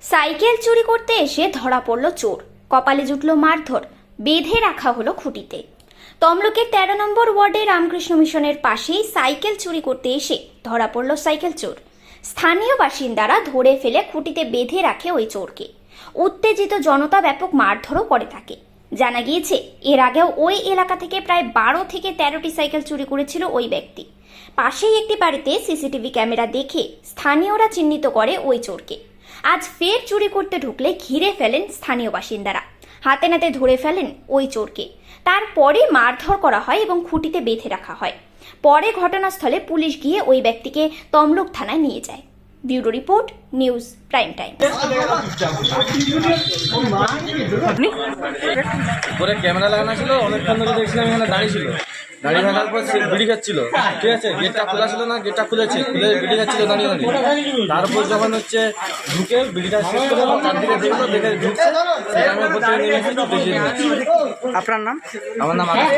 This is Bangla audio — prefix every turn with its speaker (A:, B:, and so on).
A: সাইকেল চুরি করতে এসে ধরা পড়ল চোর, কপালে জুটল মারধর, বেঁধে রাখা হলো খুঁটিতে। তমলুকের 13 নম্বর ওয়ার্ডে রামকৃষ্ণ মিশনের পাশেই সাইকেল চুরি করতে এসে ধরা পড়ল সাইকেল চোর। স্থানীয় বাসিন্দারা ধরে ফেলে খুঁটিতে বেঁধে রাখে ওই চোরকে। উত্তেজিত জনতা ব্যাপক মারধরও করে থাকে। জানা গিয়েছে এর আগেও ওই এলাকা থেকে প্রায় 12 থেকে 13টি সাইকেল চুরি করেছিল ওই ব্যক্তি। পাশেই একটি বাড়িতে সিসিটিভি ক্যামেরা দেখে স্থানীয়রা চিহ্নিত করে ওই চোরকে। আজ ফের চুরি করতে ঢুকলে ঘিরে ফেলেন স্থানীয় বাসিন্দারা, হাতে নাতে ধরে ফেলেন ওই চোরকে। তারপরে মারধর করা হয় এবং খুঁটিতে বেঁধে রাখা হয়। পরে ঘটনাস্থলে পুলিশ গিয়ে ওই ব্যক্তিকে তমলুক থানায় নিয়ে যায়। Bureau report, news prime time.
B: উপরে ক্যামেরা লাগানো ছিল, অনেকক্ষণ ধরে দেখছিলাম এখানে দাঁড়িয়ে ছিল। দাঁড়িয়ে থাকার পর সে বিড়ি খাচ্ছিল, ঠিক আছে, গেটটা খোলা ছিল না, গেটটা খুলেছে, খুলে বিড়ি খাচ্ছিল দাঁড়িয়ে দাঁড়িয়ে। তারপর যখন ঢুকে বিড়িটা শেষ করে চারদিকে দেখলো, দেখে ঢুকছে, সেখানে উপর থেকে নেমে এসে দেখিয়ে দিল।
C: আপনার নাম?
B: আমার নাম আকাশ।